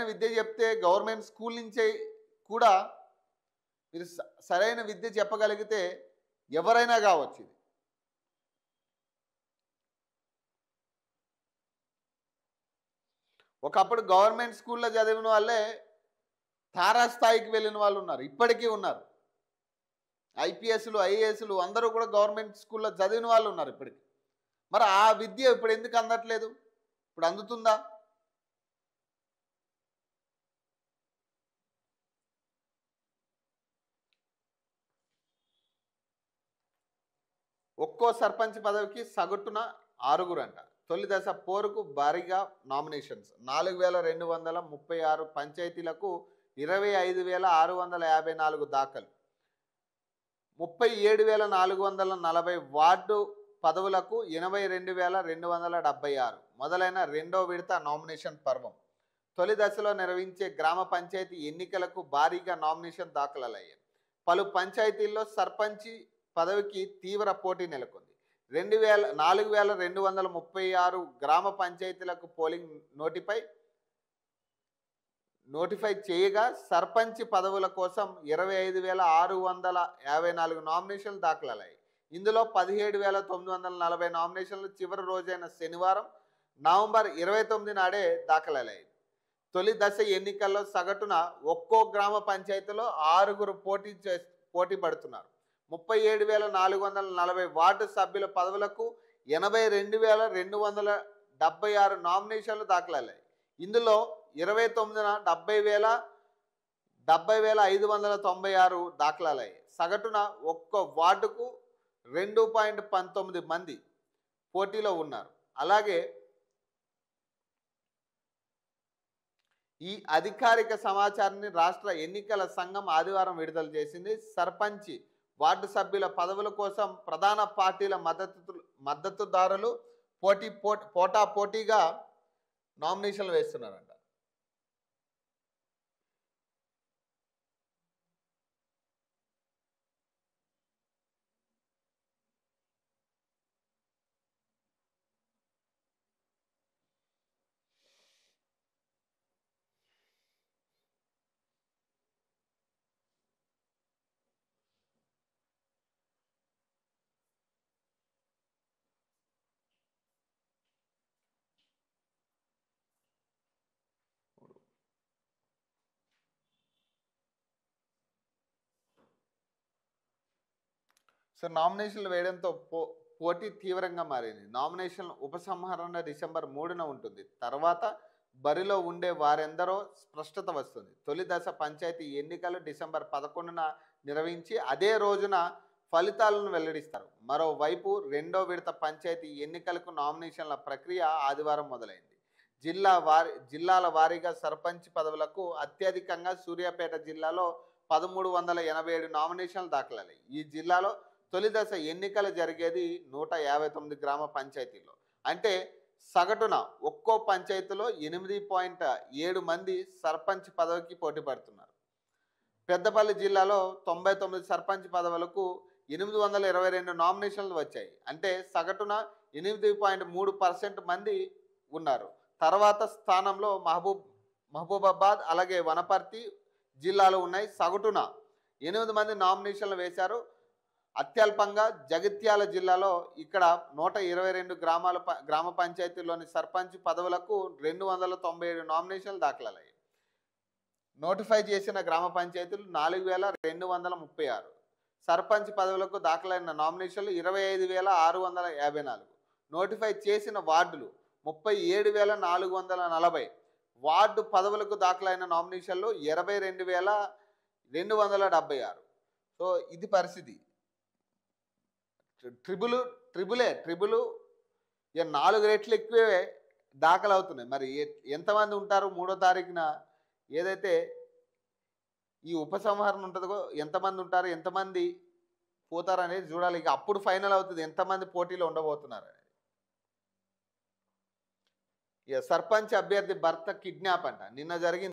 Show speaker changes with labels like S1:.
S1: విద్య చెప్తే government school నుంచే కూడా మీరు సరైన విద్య చెప్పగలిగితే ఎవరైనా కావచ్చు ఇది. ఒకప్పుడు గవర్నమెంట్ స్కూల్లో చదివిన వాళ్ళే తారాస్థాయికి వెళ్ళిన వాళ్ళు ఉన్నారు, ఇప్పటికీ ఉన్నారు. ఐపీఎస్లు ఐఏఎస్లు అందరూ కూడా గవర్నమెంట్ స్కూల్లో చదివిన వాళ్ళు ఉన్నారు ఇప్పటికీ. మరి ఆ విద్య ఇప్పుడు ఎందుకు అందట్లేదు? ఇప్పుడు అందుతుందా? ఒక్కో సర్పంచ్ పదవికి సగటున 6 అంట. తొలి దశ పోరుకు భారీగా నామినేషన్స్. 4236 పంచాయతీలకు 25,654 దాఖలు. 37,440 వార్డు పదవులకు 82,276 మొదలైన రెండో విడత నామినేషన్ పర్వం. తొలి దశలో నిర్వహించే గ్రామ పంచాయతీ ఎన్నికలకు భారీగా నామినేషన్ దాఖలయ్యాయి. పలు పంచాయతీల్లో సర్పంచి పదవికి తీవ్ర పోటీ నెలకొంది. 4,236 గ్రామ పంచాయతీలకు పోలింగ్ నోటిఫై చేయగా సర్పంచ్ పదవుల కోసం 25,654 నామినేషన్లు దాఖలయ్యాయి. ఇందులో 17,940 నామినేషన్లు చివరి రోజైన శనివారం నవంబర్ 29 నాడే దాఖలయ్యాయి. తొలి దశ ఎన్నికల్లో సగటున ఒక్కో గ్రామ పంచాయతీలో 6 పోటీ పడుతున్నారు. 37,440 వార్డు సభ్యుల పదవులకు 82,276 నామినేషన్లు దాఖలయ్యాయి. ఇందులో 29న 70,596 దాఖలయ్యాయి. సగటున ఒక్క వార్డుకు 2.19 మంది పోటీలో ఉన్నారు. అలాగే ఈ అధికారిక సమాచారాన్ని రాష్ట్ర ఎన్నికల సంఘం ఆదివారం విడుదల చేసింది. సర్పంచ్ వార్డు సభ్యుల పదవుల కోసం ప్రధాన పార్టీల మద్దతుదారులు పోటాపోటీగా నామినేషన్లు వేస్తున్నారంట. సో నామినేషన్లు వేయడంతో పోటీ తీవ్రంగా మారింది. నామినేషన్ ఉపసంహరణ డిసెంబర్ 3న ఉంటుంది. తర్వాత బరిలో ఉండే వారెందరో స్పష్టత వస్తుంది. తొలి దశ పంచాయతీ ఎన్నికలు డిసెంబర్ 11న నిర్వహించి అదే రోజున ఫలితాలను వెల్లడిస్తారు. మరోవైపు రెండో విడత పంచాయతీ ఎన్నికలకు నామినేషన్ల ప్రక్రియ ఆదివారం మొదలైంది. జిల్లాల వారీగా సర్పంచ్ పదవులకు అత్యధికంగా సూర్యాపేట జిల్లాలో 1,387 నామినేషన్లు దాఖలయ్యాయి. ఈ జిల్లాలో తొలి దశ ఎన్నికలు జరిగేది 159 గ్రామ పంచాయతీల్లో. అంటే సగటున ఒక్కో పంచాయతీలో 8.7 మంది సర్పంచ్ పదవికి పోటీ పడుతున్నారు. పెద్దపల్లి జిల్లాలో 99 సర్పంచ్ పదవులకు 822 నామినేషన్లు వచ్చాయి. అంటే సగటున 8.3% మంది ఉన్నారు. తర్వాత స్థానంలో మహబూబాబాద్ అలాగే వనపర్తి జిల్లాలు ఉన్నాయి. సగటున 8 మంది నామినేషన్లు వేశారు. అత్యల్పంగా జగిత్యాల జిల్లాలో ఇక్కడ 122 గ్రామ పంచాయతీల్లోని సర్పంచ్ పదవులకు 297 నామినేషన్లు దాఖలయ్యాయి. నోటిఫై చేసిన గ్రామ పంచాయతీలు 4,236. సర్పంచ్ పదవులకు దాఖలైన నామినేషన్లు 25,654. నోటిఫై చేసిన వార్డులు 37,440. వార్డు పదవులకు దాఖలైన నామినేషన్లు 22,276. సో ఇది పరిస్థితి. ట్రిబుల్ ఇక 4 రెట్లు ఎక్కువే దాఖలు అవుతున్నాయి. మరి ఎంతమంది ఉంటారు 3వ తారీఖున ఏదైతే ఈ ఉపసంహరణ ఉంటుందో ఎంతమంది ఉంటారు, ఎంతమంది పోతారు అనేది చూడాలి. ఇక అప్పుడు ఫైనల్ అవుతుంది ఎంతమంది పోటీలో ఉండబోతున్నారు అనేది. ఇక సర్పంచ్ అభ్యర్థి భర్త కిడ్నాప్ అంట నిన్న జరిగింది.